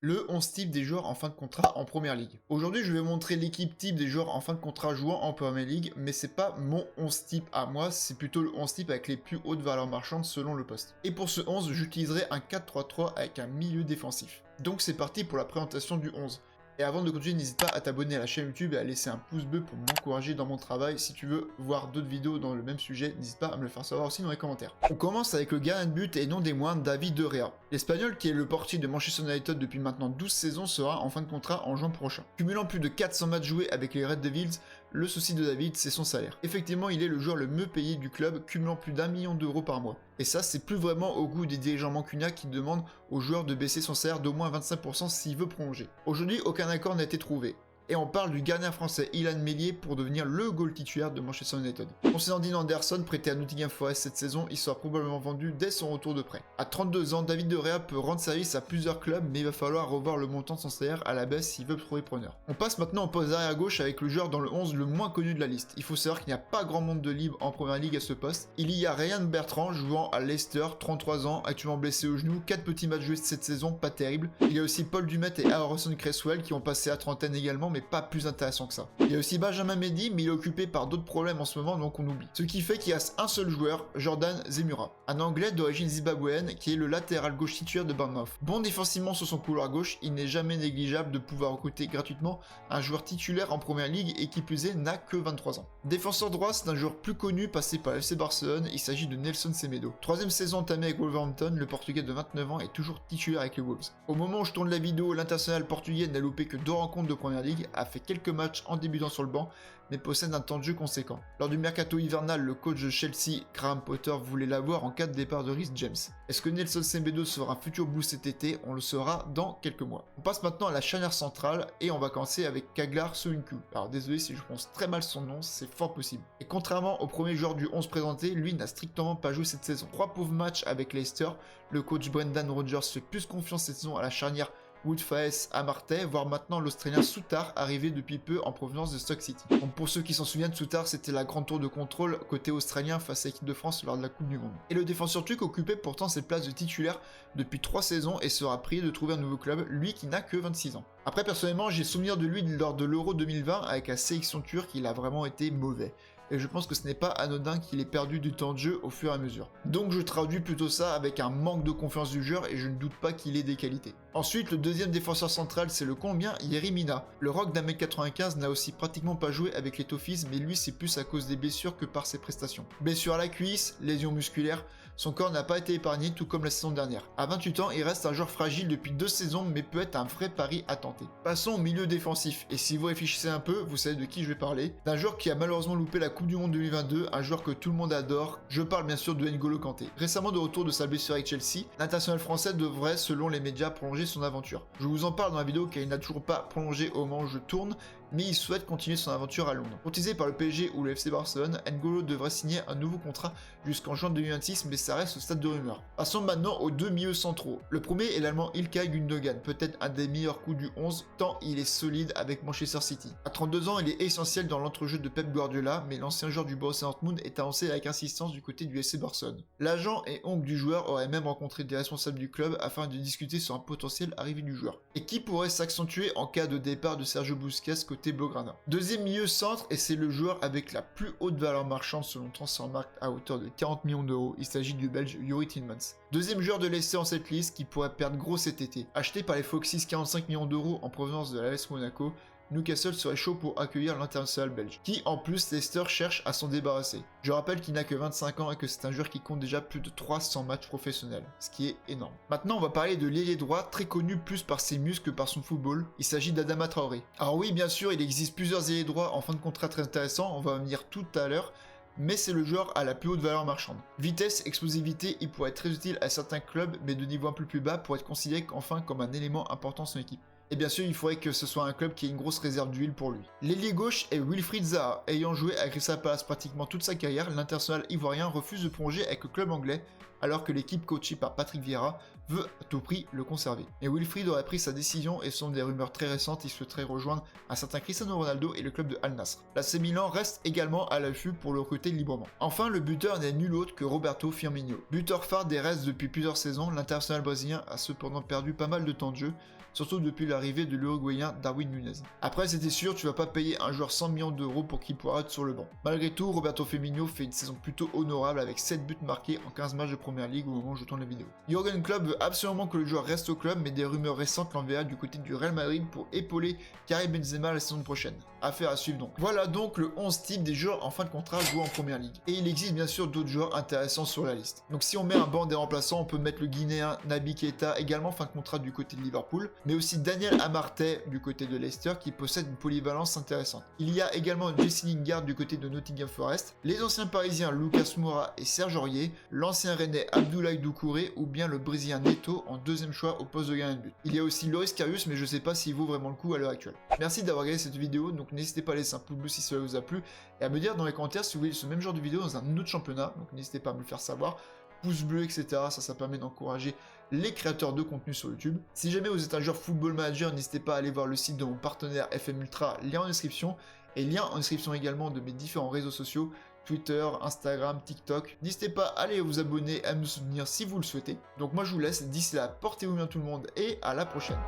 Le 11 type des joueurs en fin de contrat en première ligue. Aujourd'hui, je vais montrer l'équipe type des joueurs en fin de contrat jouant en première ligue, mais c'est pas mon 11 type à moi, c'est plutôt le 11 type avec les plus hautes valeurs marchandes selon le poste. Et pour ce 11, j'utiliserai un 4-3-3 avec un milieu défensif. Donc c'est parti pour la présentation du 11. Et avant de continuer, n'hésite pas à t'abonner à la chaîne YouTube et à laisser un pouce bleu pour m'encourager dans mon travail. Si tu veux voir d'autres vidéos dans le même sujet, n'hésite pas à me le faire savoir aussi dans les commentaires. On commence avec le gardien de but et non des moindres, David De Gea. L'Espagnol, qui est le portier de Manchester United depuis maintenant 12 saisons, sera en fin de contrat en juin prochain. Cumulant plus de 400 matchs joués avec les Red Devils, le souci de David, c'est son salaire. Effectivement, il est le joueur le mieux payé du club, cumulant plus d'1 million d'euros par mois. Et ça, c'est plus vraiment au goût des dirigeants mancuniens qui demandent au joueur de baisser son salaire d'au moins 25% s'il veut prolonger. Aujourd'hui, aucun accord n'a été trouvé. Et on parle du gardien français Illan Meslier pour devenir le goal titulaire de Manchester United. Concernant Dean Anderson, prêté à Nottingham Forest cette saison, il sera probablement vendu dès son retour de prêt. À 32 ans, David De Gea peut rendre service à plusieurs clubs, mais il va falloir revoir le montant de son salaire à la baisse s'il veut trouver preneur. On passe maintenant au poste arrière gauche avec le joueur dans le 11 le moins connu de la liste. Il faut savoir qu'il n'y a pas grand monde de libre en première ligue à ce poste. Il y a Ryan Bertrand jouant à Leicester, 33 ans, actuellement blessé au genou, 4 petits matchs joués cette saison, pas terrible. Il y a aussi Paul Dumet et Harrison Cresswell qui ont passé à trentaine également, mais pas plus intéressant que ça. Il y a aussi Benjamin Mendy, mais il est occupé par d'autres problèmes en ce moment, donc on oublie. Ce qui fait qu'il reste un seul joueur, Jordan Zemura, un anglais d'origine zimbabwéenne qui est le latéral gauche titulaire de Bournemouth. Bon défensivement sur son couloir gauche, il n'est jamais négligeable de pouvoir recruter gratuitement un joueur titulaire en première ligue et qui plus est n'a que 23 ans. Défenseur droit, c'est un joueur plus connu passé par le FC Barcelone, il s'agit de Nelson Semedo. Troisième saison entamée avec Wolverhampton, le portugais de 29 ans est toujours titulaire avec les Wolves. Au moment où je tourne la vidéo, l'international portugais n'a loupé que 2 rencontres de première ligue, a fait quelques matchs en débutant sur le banc, mais possède un temps de jeu conséquent. Lors du mercato hivernal, le coach de Chelsea, Graham Potter, voulait l'avoir en cas de départ de Reece James. Est-ce que Nelson Semedo sera un futur Blue cet été? On le saura dans quelques mois. On passe maintenant à la charnière centrale et on va commencer avec Kaglar Soyuncu. Alors désolé si je prononce très mal son nom, c'est fort possible. Et contrairement au premier joueur du 11 présenté, lui n'a strictement pas joué cette saison. 3 pauvres matchs avec Leicester, le coach Brendan Rodgers fait plus confiance cette saison à la charnière Wood-Faes à Martey, voire maintenant l'Australien Souttar, arrivé depuis peu en provenance de Stoke City. Donc pour ceux qui s'en souviennent, Souttar c'était la grande tour de contrôle côté australien face à l'équipe de France lors de la Coupe du Monde. Et le défenseur turc occupait pourtant cette place de titulaire depuis 3 saisons et sera prié de trouver un nouveau club, lui qui n'a que 26 ans. Après personnellement j'ai souvenir de lui lors de l'Euro 2020 avec la sélection turque, il a vraiment été mauvais. Et je pense que ce n'est pas anodin qu'il ait perdu du temps de jeu au fur et à mesure. Donc je traduis plutôt ça avec un manque de confiance du joueur et je ne doute pas qu'il ait des qualités. Ensuite, le deuxième défenseur central, c'est le Colombien Yerry Mina. Le rock d'1m95 n'a aussi pratiquement pas joué avec les Toffees, mais lui c'est plus à cause des blessures que par ses prestations. Blessure à la cuisse, lésion musculaire, son corps n'a pas été épargné tout comme la saison dernière. À 28 ans, il reste un joueur fragile depuis 2 saisons, mais peut être un vrai pari à tenter. Passons au milieu défensif, et si vous réfléchissez un peu, vous savez de qui je vais parler. D'un joueur qui a malheureusement loupé la Coupe du Monde 2022, un joueur que tout le monde adore, je parle bien sûr de N'Golo Kanté. Récemment de retour de sa blessure avec Chelsea, l'international français devrait, selon les médias, prolonger son aventure. Je vous en parle dans la vidéo car il n'a toujours pas prolongé au moment où je tourne, mais il souhaite continuer son aventure à Londres. Courtisé par le PSG ou le FC Barcelone, N'Golo devrait signer un nouveau contrat jusqu'en juin 2026, mais ça reste au stade de rumeur. Passons maintenant aux deux milieux centraux. Le premier est l'allemand Ilkay Gundogan, peut-être un des meilleurs coups du 11, tant il est solide avec Manchester City. À 32 ans, il est essentiel dans l'entrejeu de Pep Guardiola, mais l'ancien joueur du Borussia Dortmund est annoncé avec insistance du côté du FC Barcelone. L'agent et oncle du joueur aurait même rencontré des responsables du club afin de discuter sur un potentiel arrivée du joueur. Et qui pourrait s'accentuer en cas de départ de Sergio Busquets côté Blaugrana. Deuxième milieu centre, et c'est le joueur avec la plus haute valeur marchande selon Transfermarkt à hauteur de 40 millions d'euros, il s'agit du Belge Youri Tielemans. Deuxième joueur de Leicester en cette liste qui pourrait perdre gros cet été. Acheté par les Foxes 45 millions d'euros en provenance de l'AS Monaco, Newcastle serait chaud pour accueillir l'international belge, qui en plus Leicester cherche à s'en débarrasser. Je rappelle qu'il n'a que 25 ans et que c'est un joueur qui compte déjà plus de 300 matchs professionnels, ce qui est énorme. Maintenant on va parler de l'ailier droit, très connu plus par ses muscles que par son football, il s'agit d'Adama Traoré. Alors oui bien sûr il existe plusieurs ailiers droits en fin de contrat très intéressants, on va en venir tout à l'heure, mais c'est le joueur à la plus haute valeur marchande. Vitesse, explosivité, il pourrait être très utile à certains clubs, mais de niveau un peu plus bas pour être considéré enfin comme un élément important de son équipe. Et bien sûr, il faudrait que ce soit un club qui ait une grosse réserve d'huile pour lui. L'ailier gauche est Wilfried Zaha. Ayant joué à Crystal Palace pratiquement toute sa carrière, l'international ivoirien refuse de prolonger avec le club anglais, alors que l'équipe coachée par Patrick Vieira veut à tout prix le conserver. Mais Wilfried aurait pris sa décision et selon des rumeurs très récentes, il souhaiterait rejoindre un certain Cristiano Ronaldo et le club de Al Nassr. L'AC Milan reste également à l'affût pour le recruter librement. Enfin, le buteur n'est nul autre que Roberto Firmino. Buteur phare des Reds depuis plusieurs saisons, l'international brésilien a cependant perdu pas mal de temps de jeu, surtout depuis l'arrivée de l'Uruguayen Darwin Nunez. Après, c'était sûr, tu vas pas payer un joueur 100 millions d'euros pour qu'il pourra être sur le banc. Malgré tout, Roberto Firmino fait une saison plutôt honorable avec 7 buts marqués en 15 matchs de Première Ligue au moment où je tourne la vidéo. Jürgen Klopp veut absolument que le joueur reste au club, mais des rumeurs récentes l'enverraient du côté du Real Madrid pour épauler Karim Benzema la saison prochaine. Affaire à suivre donc. Voilà donc le 11 type des joueurs en fin de contrat jouant en Première Ligue. Et il existe bien sûr d'autres joueurs intéressants sur la liste. Donc si on met un banc des remplaçants, on peut mettre le Guinéen Naby Keita, également fin de contrat du côté de Liverpool, mais aussi Daniel Amartey du côté de Leicester qui possède une polyvalence intéressante. Il y a également Jesse Lingard du côté de Nottingham Forest, les anciens parisiens Lucas Moura et Serge Aurier, l'ancien rennais Abdoulaye Doucouré ou bien le brésilien Neto en deuxième choix au poste de gardien de but. Il y a aussi Loris Karius, mais je sais pas s'il vaut vraiment le coup à l'heure actuelle. Merci d'avoir regardé cette vidéo, donc n'hésitez pas à laisser un pouce bleu si cela vous a plu et à me dire dans les commentaires si vous voulez ce même genre de vidéo dans un autre championnat, donc n'hésitez pas à me le faire savoir, pouce bleu, etc. Ça permet d'encourager les créateurs de contenu sur YouTube. Si jamais vous êtes un joueur Football Manager, n'hésitez pas à aller voir le site de mon partenaire FM Ultra, lien en description, et lien en description également de mes différents réseaux sociaux, Twitter, Instagram, TikTok. N'hésitez pas à aller vous abonner, à me soutenir si vous le souhaitez. Donc moi je vous laisse, d'ici là, portez-vous bien tout le monde, et à la prochaine.